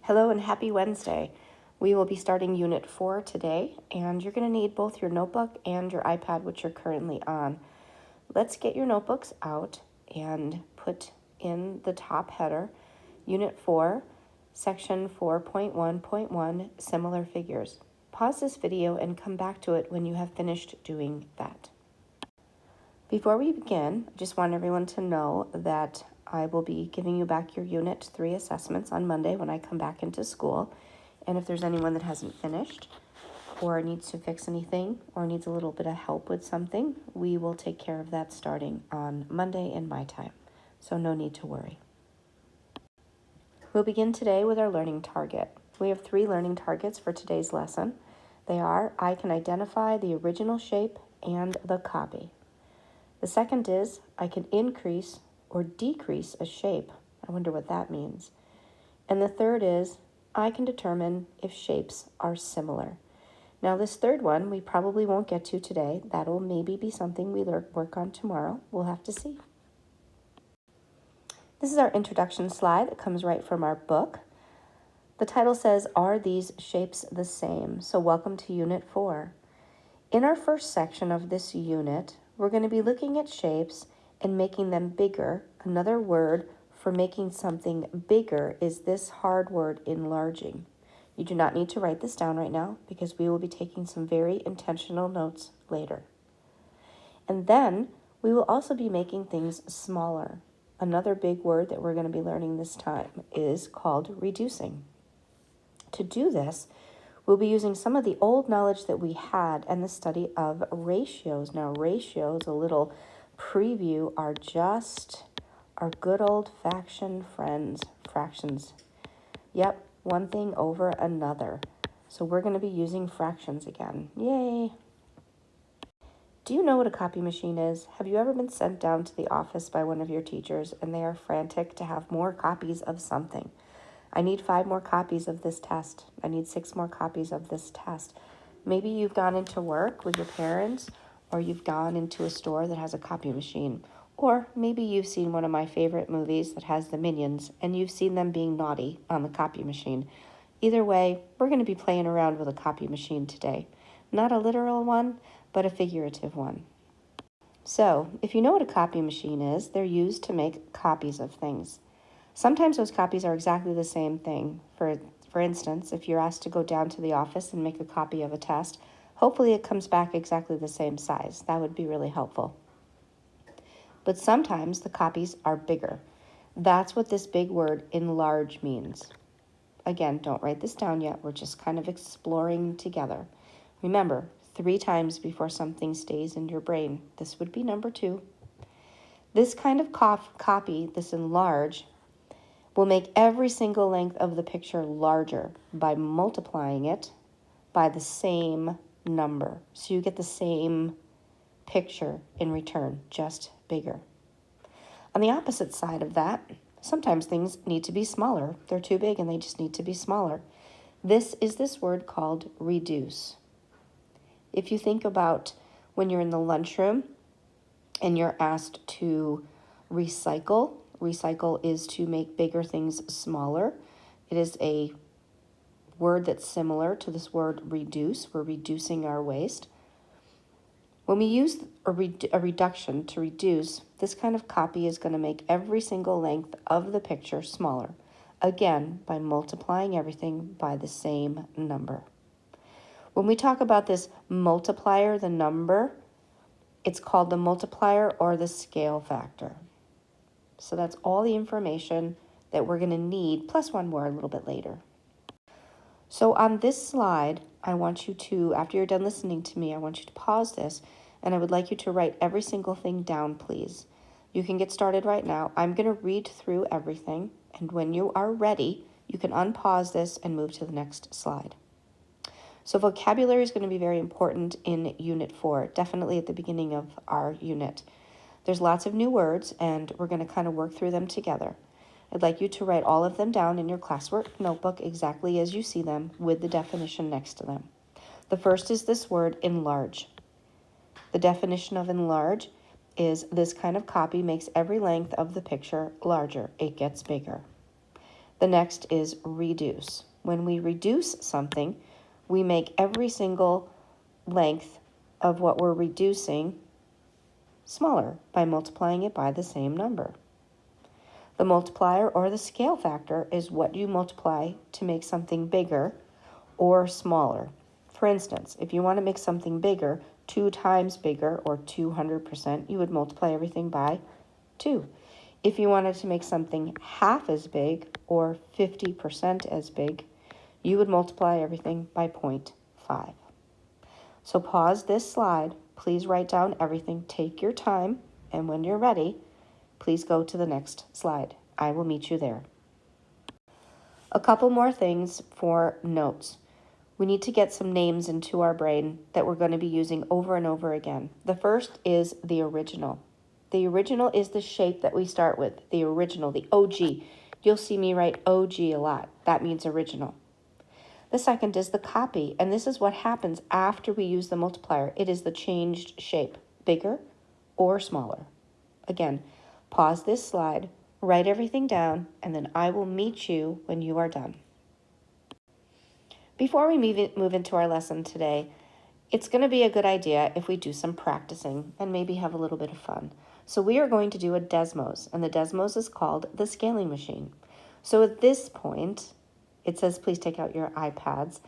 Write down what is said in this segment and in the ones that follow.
Hello and happy Wednesday. We will be starting Unit 4 today, and you're going to need both your notebook and your iPad, which you're currently on. Let's get your notebooks out and put in the top header, Unit 4, Section 4.1.1, Similar Figures. Pause this video and come back to it when you have finished doing that. Before we begin, I just want everyone to know that I will be giving you back your Unit 3 assessments on Monday when I come back into school. And if there's anyone that hasn't finished or needs to fix anything or needs a little bit of help with something, we will take care of that starting on Monday in my time. So no need to worry. We'll begin today with our learning target. We have 3 learning targets for today's lesson. They are, I can identify the original shape and the copy. The second is, I can increase or decrease a shape. I wonder what that means. And the third is, I can determine if shapes are similar. Now this third one we probably won't get to today. That'll maybe be something we work on tomorrow. We'll have to see. This is our introduction slide that comes right from our book. The title says, Are these shapes the same? So welcome to Unit 4. In our first section of this unit, we're going to be looking at shapes and making them bigger. Another word for making something bigger is this hard word, enlarging. You do not need to write this down right now because we will be taking some very intentional notes later. And then we will also be making things smaller. Another big word that we're going to be learning this time is called reducing. To do this, we'll be using some of the old knowledge that we had and the study of ratios. Now, ratios, a little preview, are just our good old-fashioned friends, fractions. Yep, one thing over another. So we're going to be using fractions again. Yay! Do you know what a copy machine is? Have you ever been sent down to the office by one of your teachers and they are frantic to have more copies of something? I need 5 more copies of this test. I need 6 more copies of this test. Maybe you've gone into work with your parents, or you've gone into a store that has a copy machine. Or maybe you've seen one of my favorite movies that has the Minions, and you've seen them being naughty on the copy machine. Either way, we're going to be playing around with a copy machine today. Not a literal one, but a figurative one. So, if you know what a copy machine is, they're used to make copies of things. Sometimes those copies are exactly the same thing. For instance, if you're asked to go down to the office and make a copy of a test, hopefully it comes back exactly the same size. That would be really helpful. But sometimes the copies are bigger. That's what this big word enlarge means. Again, don't write this down yet. We're just kind of exploring together. Remember, 3 times before something stays in your brain. This would be number 2. This kind of copy, this enlarge, will make every single length of the picture larger by multiplying it by the same number. So you get the same picture in return, just bigger. On the opposite side of that, sometimes things need to be smaller. They're too big and they just need to be smaller. This is this word called reduce. If you think about when you're in the lunchroom and you're asked to recycle is to make bigger things smaller. It is a word that's similar to this word reduce. We're reducing our waste. When we use a reduction to reduce, this kind of copy is going to make every single length of the picture smaller. Again, by multiplying everything by the same number. When we talk about this multiplier, the number, it's called the multiplier or the scale factor. So that's all the information that we're going to need, plus one more a little bit later. So on this slide, I want you to, after you're done listening to me, I want you to pause this, and I would like you to write every single thing down, please. You can get started right now. I'm going to read through everything, and when you are ready, you can unpause this and move to the next slide. So vocabulary is going to be very important in Unit 4, definitely at the beginning of our unit. There's lots of new words, and we're going to kind of work through them together. I'd like you to write all of them down in your classwork notebook exactly as you see them with the definition next to them. The first is this word, enlarge. The definition of enlarge is this kind of copy makes every length of the picture larger. It gets bigger. The next is reduce. When we reduce something, we make every single length of what we're reducing smaller by multiplying it by the same number. The multiplier or the scale factor is what you multiply to make something bigger or smaller. For instance, if you want to make something bigger, 2 times bigger or 200%, you would multiply everything by 2. If you wanted to make something half as big or 50% as big, you would multiply everything by 0.5. So pause this slide. Please write down everything. Take your time. And when you're ready, please go to the next slide. I will meet you there. A couple more things for notes. We need to get some names into our brain that we're going to be using over and over again. The first is the original. The original is the shape that we start with, the original, the OG. You'll see me write OG a lot. That means original. The second is the copy, and this is what happens after we use the multiplier. It is the changed shape, bigger or smaller. Again, pause this slide, write everything down, and then I will meet you when you are done. Before we move into our lesson today, it's going to be a good idea if we do some practicing and maybe have a little bit of fun. So we are going to do a Desmos, and the Desmos is called the scaling machine. So at this point, it says please take out your iPads,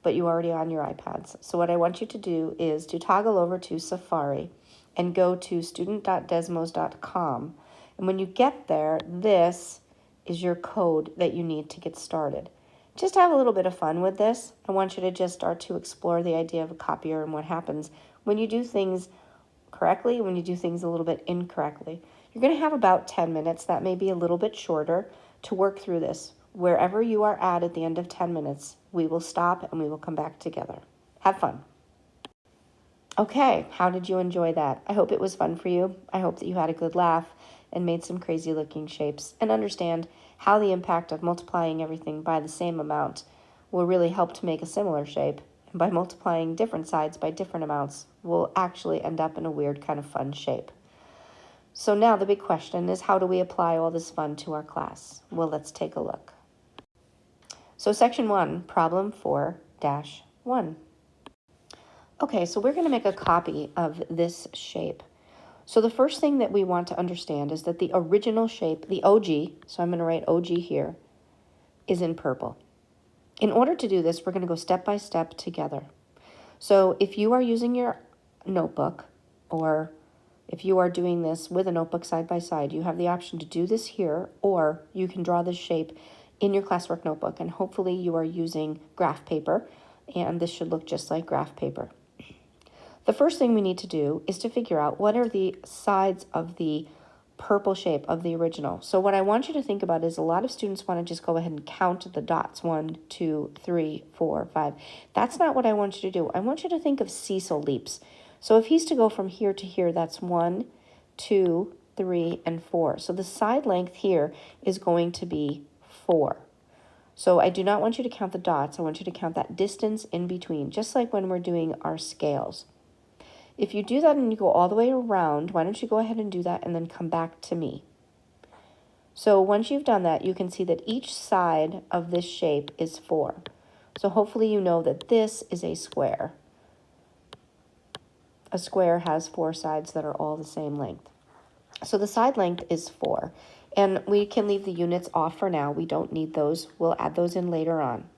but you're already on your iPads. So what I want you to do is to toggle over to Safari and go to student.desmos.com. And when you get there, this is your code that you need to get started. Just have a little bit of fun with this. I want you to just start to explore the idea of a copier and what happens when you do things correctly, when you do things a little bit incorrectly. You're going to have about 10 minutes, that may be a little bit shorter, to work through this. Wherever you are at the end of 10 minutes, we will stop and we will come back together. Have fun. Okay, how did you enjoy that? I hope it was fun for you. I hope that you had a good laugh and made some crazy looking shapes and understand how the impact of multiplying everything by the same amount will really help to make a similar shape. And by multiplying different sides by different amounts, we'll actually end up in a weird kind of fun shape. So now the big question is, how do we apply all this fun to our class? Well, let's take a look. So section 1, problem 4-1. Okay, so we're going to make a copy of this shape. So the first thing that we want to understand is that the original shape, the OG, so I'm going to write OG here, is in purple. In order to do this, we're going to go step by step together. So if you are using your notebook, or if you are doing this with a notebook side by side, you have the option to do this here, or you can draw this shape in your classwork notebook, and hopefully you are using graph paper, and this should look just like graph paper. The first thing we need to do is to figure out what are the sides of the purple shape of the original. So what I want you to think about is a lot of students want to just go ahead and count the dots, 1, 2, 3, 4, 5. That's not what I want you to do. I want you to think of Cecil leaps. So if he's to go from here to here, that's 1, 2, 3, and 4. So the side length here is going to be 4. So I do not want you to count the dots. I want you to count that distance in between, just like when we're doing our scales. If you do that and you go all the way around, why don't you go ahead and do that and then come back to me. So once you've done that, you can see that each side of this shape is 4. So hopefully you know that this is a square. A square has 4 sides that are all the same length. So the side length is 4. And we can leave the units off for now. We don't need those. We'll add those in later on.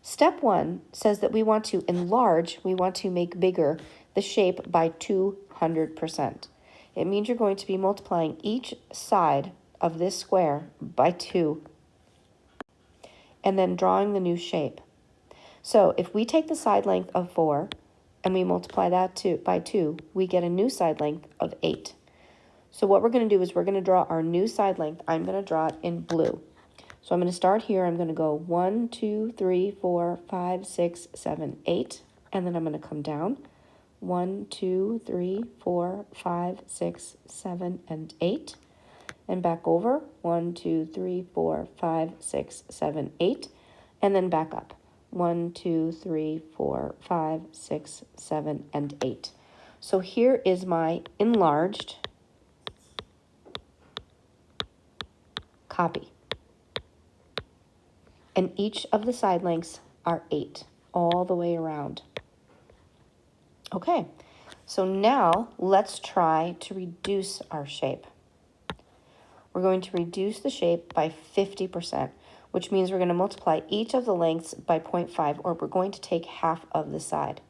Step 1 says that we want to enlarge, we want to make bigger the shape by 200%. It means you're going to be multiplying each side of this square by 2 and then drawing the new shape. So if we take the side length of 4 and we multiply that by 2, we get a new side length of 8. So what we're going to do is we're going to draw our new side length. I'm going to draw it in blue. So I'm going to start here. I'm going to go 1, 2, 3, 4, 5, 6, 7, 8. And then I'm going to come down 1, 2, 3, 4, 5, 6, 7, and 8. And back over 1, 2, 3, 4, 5, 6, 7, 8. And then back up 1, 2, 3, 4, 5, 6, 7, and 8. So here is my enlarged copy. and each of the side lengths are 8 all the way around. Okay, so now let's try to reduce our shape. We're going to reduce the shape by 50%, which means we're going to multiply each of the lengths by 0.5, or we're going to take half of the side.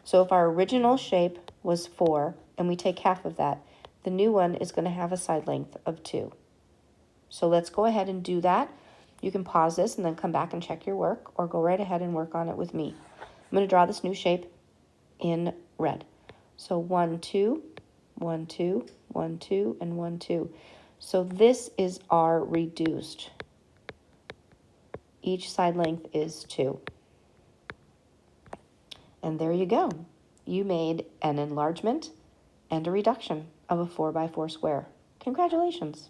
So if our original shape was 4 and we take half of that, the new one is going to have a side length of 2. So let's go ahead and do that. You can pause this and then come back and check your work, or go right ahead and work on it with me. I'm going to draw this new shape in red. So 1, 2, 1, 2, 1, 2, and 1, 2. So this is our reduced. Each side length is 2. And there you go. You made an enlargement and a reduction of a 4x4 square. Congratulations.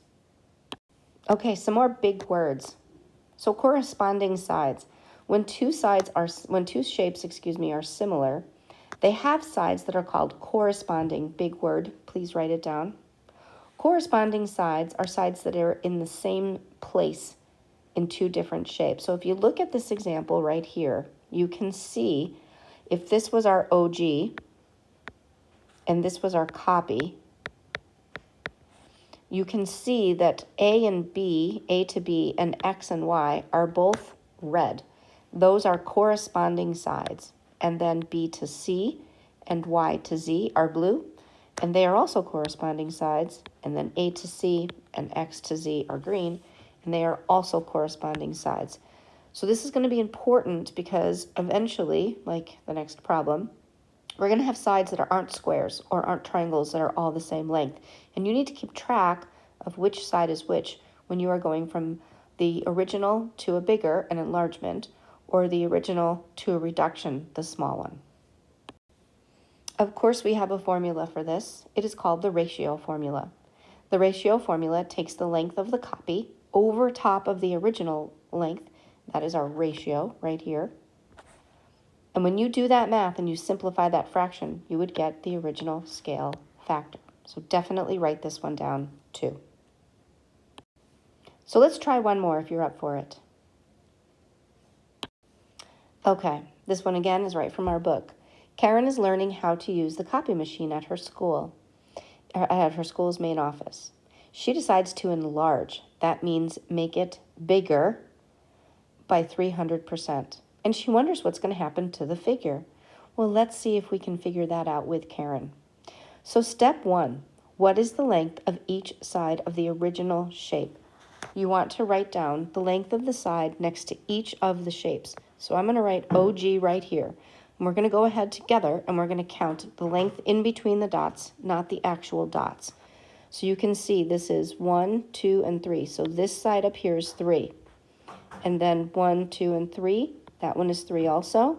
Okay, some more big words. So corresponding sides. When two shapes, are similar, they have sides that are called corresponding. Big word, please write it down. Corresponding sides are sides that are in the same place in two different shapes. So if you look at this example right here, you can see if this was our OG and this was our copy, you can see that A and B, A to B, and X and Y are both red. Those are corresponding sides. And then B to C and Y to Z are blue, and they are also corresponding sides. And then A to C and X to Z are green, and they are also corresponding sides. So this is going to be important because eventually, like the next problem, we're going to have sides that aren't squares or aren't triangles that are all the same length. And you need to keep track of which side is which when you are going from the original to a bigger, an enlargement, or the original to a reduction, the small one. Of course, we have a formula for this. It is called the ratio formula. The ratio formula takes the length of the copy over top of the original length. That is our ratio right here. And when you do that math and you simplify that fraction, you would get the original scale factor. So definitely write this one down too. So let's try one more if you're up for it. Okay, this one again is right from our book. Karen is learning how to use the copy machine at her school, at her school's main office. She decides to enlarge. That means make it bigger by 300%. And she wonders what's going to happen to the figure. Well, let's see if we can figure that out with Karen. So step 1, what is the length of each side of the original shape? You want to write down the length of the side next to each of the shapes. So I'm going to write OG right here. And we're going to go ahead together and we're going to count the length in between the dots, not the actual dots. So you can see this is 1, 2, and 3. So this side up here is 3. And then 1, 2, and 3. That one is 3 also.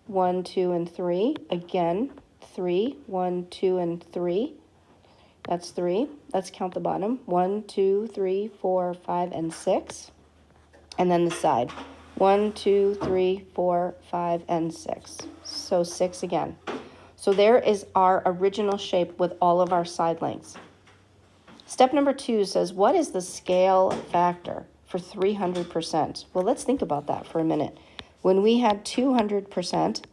1, 2, and 3. Again, 3. 1, 2, and 3. That's 3. Let's count the bottom. 1, 2, 3, 4, 5, and 6. And then the side. 1, 2, 3, 4, 5, and 6. So 6 again. So there is our original shape with all of our side lengths. Step number 2 says, what is the scale factor for 300%? Well, let's think about that for a minute. When we had 200%,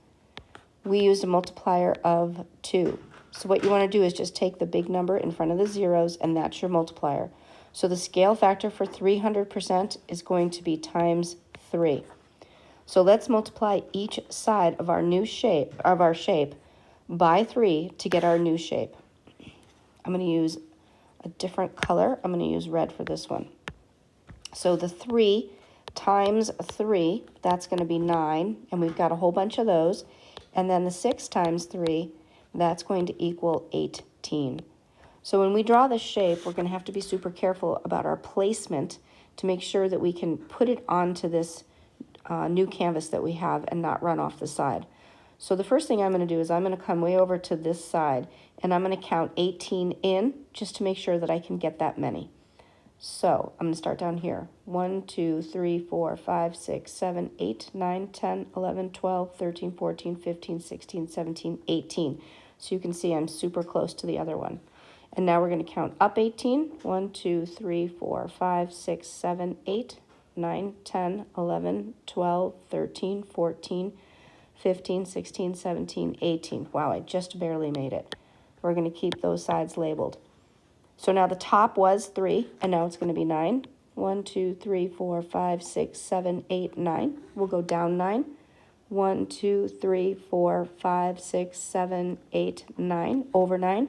we used a multiplier of 2. So what you want to do is just take the big number in front of the zeros, and that's your multiplier. So the scale factor for 300% is going to be times 3. So let's multiply each side of our new shape, by 3 to get our new shape. I'm going to use a different color. I'm going to use red for this one. So the 3 times 3, that's going to be 9, and we've got a whole bunch of those. And then the 6 times 3, that's going to equal 18. So when we draw this shape, we're going to have to be super careful about our placement to make sure that we can put it onto this new canvas that we have and not run off the side. So the first thing I'm going to do is I'm going to come way over to this side, and I'm going to count 18 in just to make sure that I can get that many. So I'm going to start down here. 1, 2, 3, 4, 5, 6, 7, 8, 9, 10, 11, 12, 13, 14, 15, 16, 17, 18. So you can see I'm super close to the other one. And now we're going to count up 18. 1, 2, 3, 4, 5, 6, 7, 8, 9, 10, 11, 12, 13, 14, 15, 16, 17, 18. Wow, I just barely made it. We're going to keep those sides labeled. So now the top was 3, and now it's going to be 9. 1, 2, 3, 4, 5, 6, 7, 8, 9. We'll go down 9. 1, 2, 3, 4, 5, 6, 7, 8, 9. Over 9.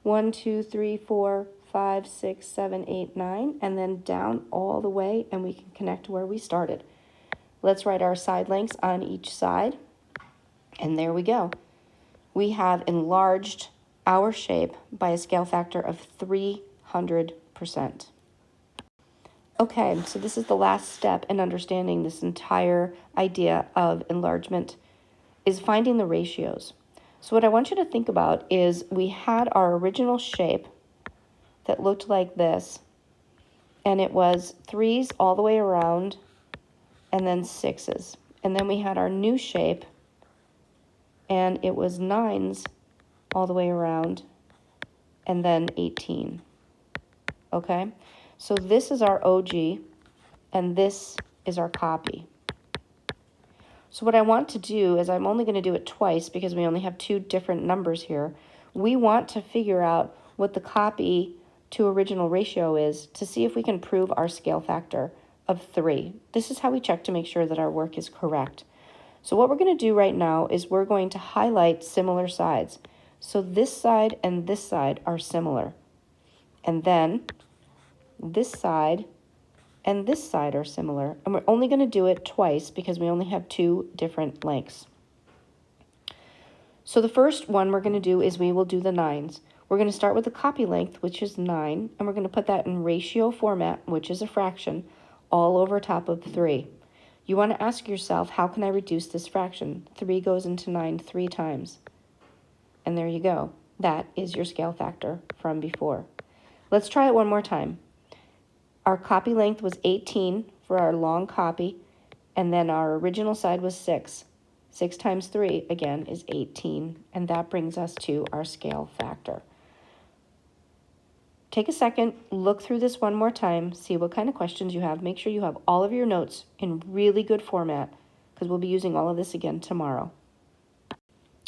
1, 2, 3, 4, 5, 6, 7, 8, 9. And then down all the way, and we can connect where we started. Let's write our side lengths on each side. And there we go. We have enlarged our shape by a scale factor of 300%. Okay, so this is the last step in understanding this entire idea of enlargement, is finding the ratios. So what I want you to think about is we had our original shape that looked like this, and it was 3s all the way around and then 6s. And then we had our new shape, and it was 9s all the way around and then 18. Okay, so this is our OG and this is our copy. So what I want to do is, I'm only going to do it twice because we only have 2 different numbers here. We want to figure out what the copy to original ratio is to see if we can prove our scale factor of 3. This is how we check to make sure that our work is correct. So what we're going to do right now is we're going to highlight similar sides. So this side and this side are similar. And then this side and this side are similar. And we're only going to do it twice because we only have 2 different lengths. So the first one we're going to do is we will do the 9s. We're going to start with the copy length, which is 9, and we're going to put that in ratio format, which is a fraction, all over top of 3. You want to ask yourself, how can I reduce this fraction? 3 goes into 9 3 times. And there you go. That is your scale factor from before. Let's try it one more time. Our copy length was 18 for our long copy, and then our original side was 6. 6 times 3, again, is 18, and that brings us to our scale factor. Take a second, look through this one more time, see what kind of questions you have. Make sure you have all of your notes in really good format, because we'll be using all of this again tomorrow.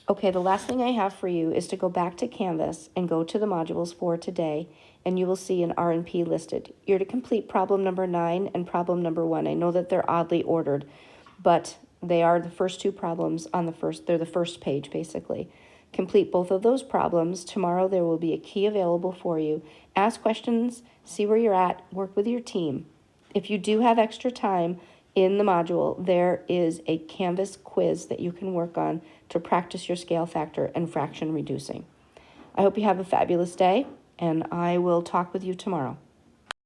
Okay, the last thing I have for you is to go back to Canvas and go to the modules for today, and you will see an R&P listed. You're to complete problem number 9 and problem number 1. I know that they're oddly ordered, but they are the first 2 problems on they're the first page, basically. Complete both of those problems. Tomorrow there will be a key available for you. Ask questions, see where you're at, work with your team. If you do have extra time in the module, there is a Canvas quiz that you can work on to practice your scale factor and fraction reducing. I hope you have a fabulous day, and I will talk with you tomorrow.